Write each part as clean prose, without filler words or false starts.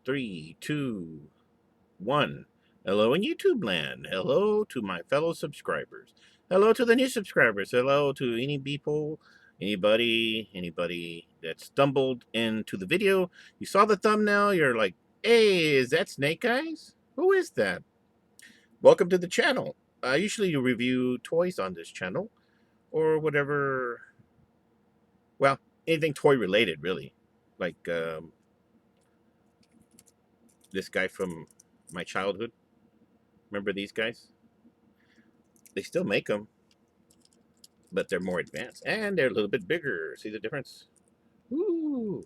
3, 2, 1. Hello in YouTube land. Hello to my fellow subscribers. Hello to the new subscribers. Hello to any people, anybody that stumbled into the video. You saw the thumbnail. You're like, hey, is that Snake Eyes? Who is that? Welcome to the channel. I usually review toys on this channel or whatever. Well, anything toy related, really. Like this guy from my childhood. Remember these guys? They still make them, but they're more advanced and they're a little bit bigger. See the difference? Ooh,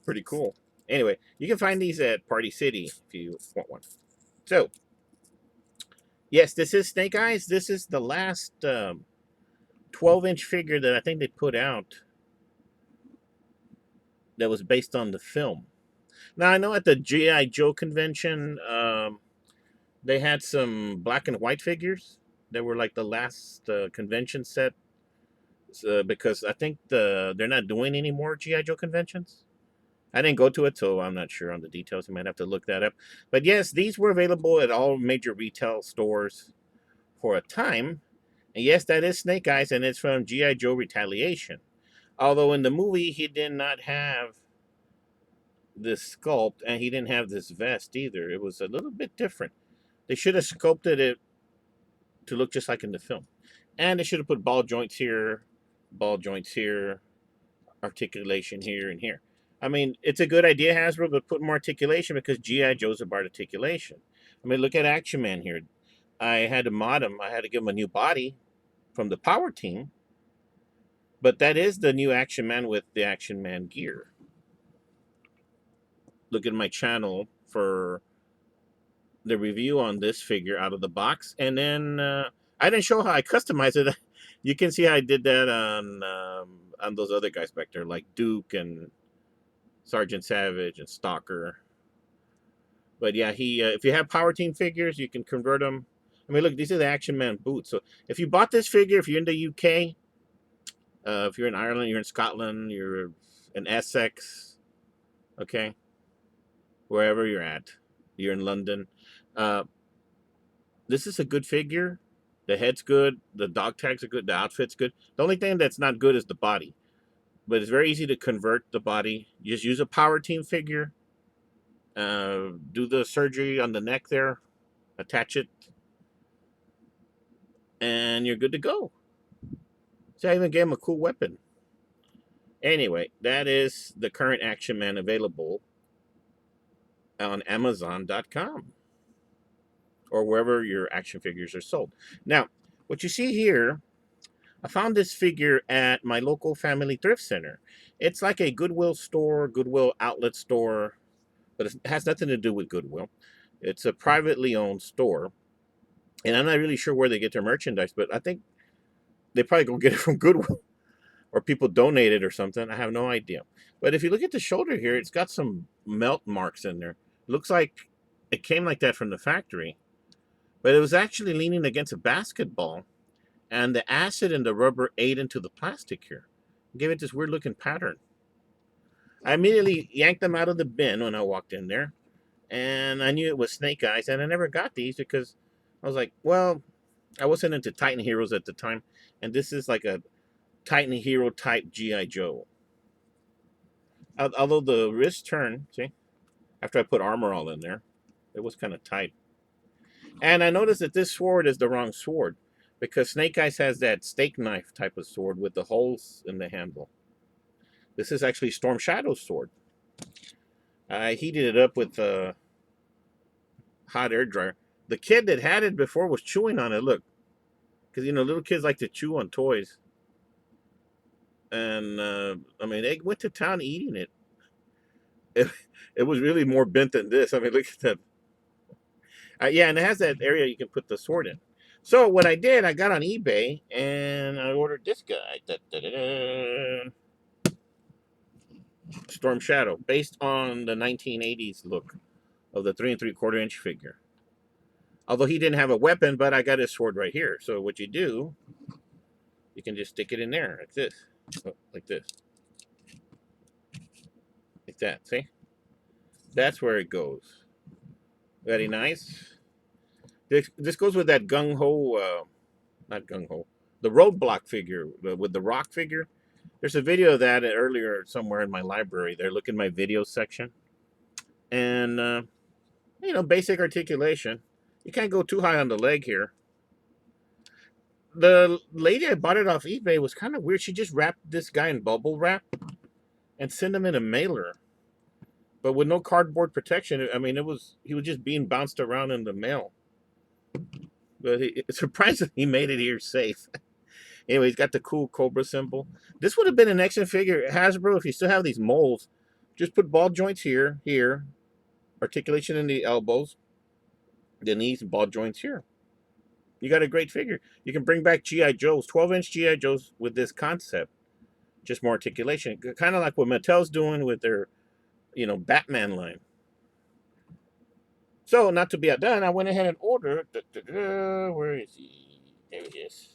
pretty cool. Anyway, you can find these at Party City if you want one. So, yes, this is Snake Eyes. This is the last 12-inch figure that I think they put out that was based on the film. Now, I know at the G.I. Joe convention, they had some black and white figures that were like the last convention set because I think they're not doing any more G.I. Joe conventions. I didn't go to it, so I'm not sure on the details. You might have to look that up. But yes, these were available at all major retail stores for a time. And yes, that is Snake Eyes, and it's from G.I. Joe Retaliation. Although in the movie, he did not have this sculpt, and he didn't have this vest either. It was a little bit different. They should have sculpted it to look just like in the film. And they should have put ball joints here, articulation here and here. I mean, it's a good idea, Hasbro, but put more articulation because G.I. Joe's about articulation. I mean, look at Action Man here. I had to mod him. I had to give him a new body from the Power Team. But that is the new Action Man with the Action Man gear. Look at my channel for the review on this figure out of the box. And then I didn't show how I customized it. You can see how I did that on those other guys back there, like Duke and Sergeant Savage and Stalker. But yeah, he if you have Power Team figures, you can convert them. I mean, look, these are the Action Man boots. So if you bought this figure, if you're in the UK, if you're in Ireland, you're in Scotland, you're in Essex, okay, wherever you're at, you're in London. This is a good figure. The head's good. The dog tags are good. The outfit's good. The only thing that's not good is the body. But it's very easy to convert the body. You just use a Power Team figure. Do the surgery on the neck there. Attach it. And you're good to go. See, I even gave him a cool weapon. Anyway, that is the current Action Man available on Amazon.com. Or wherever your action figures are sold. Now, what you see here, I found this figure at my local Family Thrift Center. It's like a Goodwill store, Goodwill outlet store, but it has nothing to do with Goodwill. It's a privately owned store, and I'm not really sure where they get their merchandise, but I think they probably go get it from Goodwill, or people donate it or something. I have no idea. But if you look at the shoulder here, it's got some melt marks in there. It looks like it came like that from the factory, but it was actually leaning against a basketball, and the acid and the rubber ate into the plastic here. Gave it this weird looking pattern. I immediately yanked them out of the bin when I walked in there, and I knew it was Snake Eyes, and I never got these because I was like, well, I wasn't into Titan Heroes at the time, and this is like a Titan Hero type G.I. Joe. Although the wrist turn, see, after I put armor all in there, it was kind of tight. And I noticed that this sword is the wrong sword because Snake Eyes has that steak knife type of sword with the holes in the handle. This is actually Storm Shadow's sword. I heated it up with a hot air dryer. The kid that had it before was chewing on it. Look, because little kids like to chew on toys, and I mean they went to town eating it. It was really more bent than this. I mean, look at that. Yeah, and it has that area you can put the sword in. So what I did, I got on eBay and I ordered this guy. Storm Shadow, based on the 1980s look of the 3 3/4 inch figure. Although he didn't have a weapon, but I got his sword right here. So what you do, you can just stick it in there like this. that. See? That's where it goes. Very nice. This goes with that gung ho, not gung ho, the roadblock figure with the rock figure. There's a video of that earlier somewhere in my library. There, look in my video section, and basic articulation. You can't go too high on the leg here. The lady I bought it off eBay was kind of weird. She just wrapped this guy in bubble wrap and sent him in a mailer, but with no cardboard protection. I mean, he was just being bounced around in the mail. But surprisingly, he made it here safe. Anyway, he's got the cool Cobra symbol. This would have been an action figure. Hasbro, if you still have these molds, just put ball joints here, articulation in the elbows, the knees, and ball joints here. You got a great figure. You can bring back G.I. Joes, 12-inch G.I. Joes with this concept. Just more articulation. Kind of like what Mattel's doing with their, Batman line. So, not to be outdone, I went ahead and ordered. Where is he? There he is.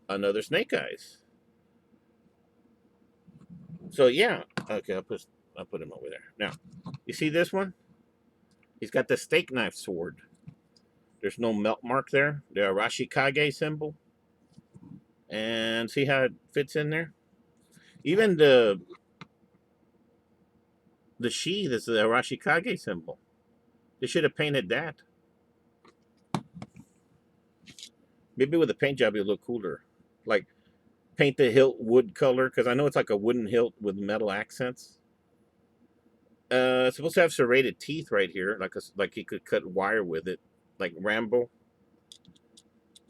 Another Snake Eyes. So, yeah. Okay, I'll put him over there. Now, you see this one? He's got the steak knife sword. There's no melt mark there. The Arashikage symbol. And see how it fits in there? Even the sheath is the Arashikage symbol. They should have painted that. Maybe with a paint job it'll look cooler. Like paint the hilt wood color, because I know it's like a wooden hilt with metal accents. It's supposed to have serrated teeth right here, like you could cut wire with it, like Rambo.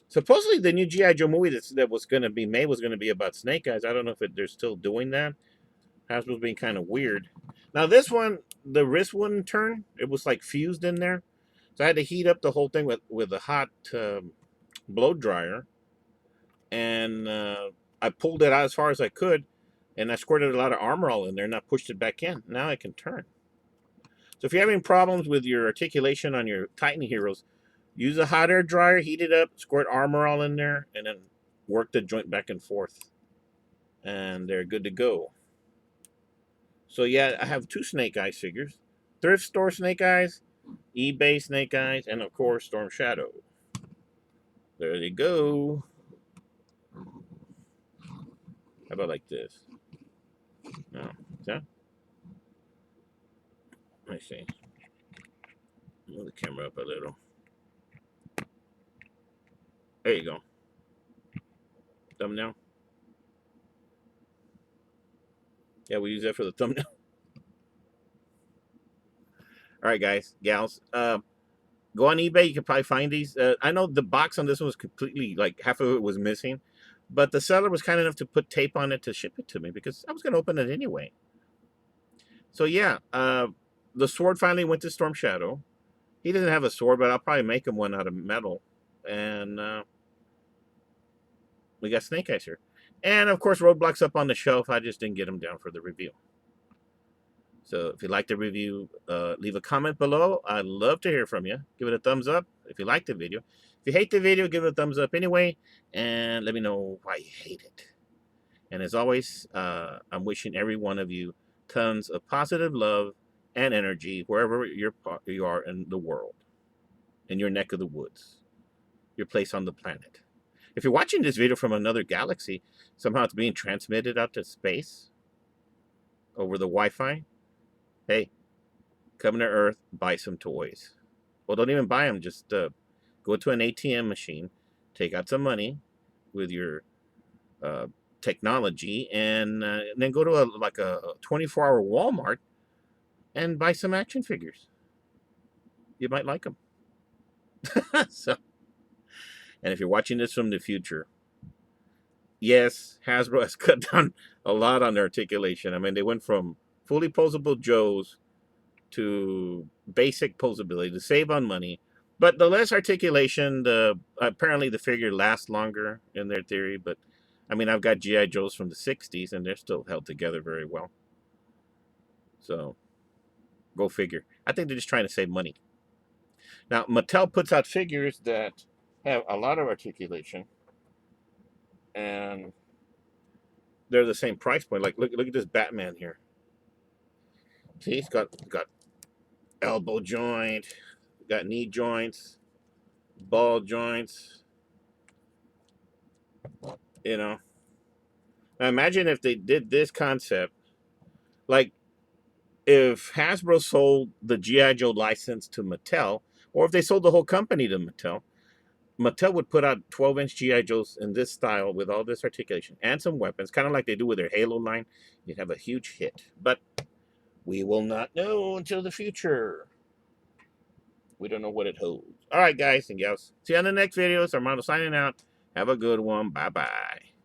Supposedly the new G.I. Joe movie that was going to be made was going to be about Snake Eyes. I don't know if they're still doing that. Hasbro's being kind of weird. Now this one, the wrist wouldn't turn. It was like fused in there. So I had to heat up the whole thing with a hot blow dryer. And I pulled it out as far as I could. And I squirted a lot of Armor All in there and I pushed it back in. Now I can turn. So if you're having problems with your articulation on your Titan Heroes, use a hot air dryer, heat it up, squirt Armor All in there, and then work the joint back and forth. And they're good to go. So yeah, I have two Snake Eyes figures. Thrift store Snake Eyes, eBay Snake Eyes, and of course Storm Shadow. There they go. How about like this? No, yeah. Let me see. Move the camera up a little. There you go. Thumbnail. Yeah, we use that for the thumbnail. All right, guys, gals. Go on eBay. You can probably find these. I know the box on this one was completely, like, half of it was missing. But the seller was kind enough to put tape on it to ship it to me because I was going to open it anyway. So, yeah, the sword finally went to Storm Shadow. He doesn't have a sword, but I'll probably make him one out of metal. And we got Snake Eyes here. And, of course, Roadblock's up on the shelf. I just didn't get him down for the review. So if you like the review, leave a comment below. I'd love to hear from you. Give it a thumbs up if you like the video. If you hate the video, give it a thumbs up anyway. And let me know why you hate it. And as always, I'm wishing every one of you tons of positive love and energy wherever you are in the world. In your neck of the woods. Your place on the planet. If you're watching this video from another galaxy, somehow it's being transmitted out to space over the Wi-Fi. Hey, come to Earth, buy some toys. Well, don't even buy them. Just go to an ATM machine, take out some money with your technology, and then go to a 24-hour Walmart and buy some action figures. You might like them. So, and if you're watching this from the future, yes, Hasbro has cut down a lot on their articulation. I mean, they went from fully posable Joes to basic posability to save on money. But the less articulation, apparently the figure lasts longer in their theory. But, I mean, I've got G.I. Joes from the 60s, and they're still held together very well. So, go figure. I think they're just trying to save money. Now, Mattel puts out figures that have a lot of articulation. And they're the same price point. Like, look at this Batman here. See, it's got elbow joint, got knee joints, ball joints. You know, now imagine if they did this concept, like if Hasbro sold the GI Joe license to Mattel, or if they sold the whole company to Mattel. Mattel would put out 12-inch GI Joes in this style with all this articulation and some weapons, kind of like they do with their Halo line. You'd have a huge hit, but we will not know until the future. We don't know what it holds. All right, guys and gals. See you on the next video. It's Armando signing out. Have a good one. Bye bye.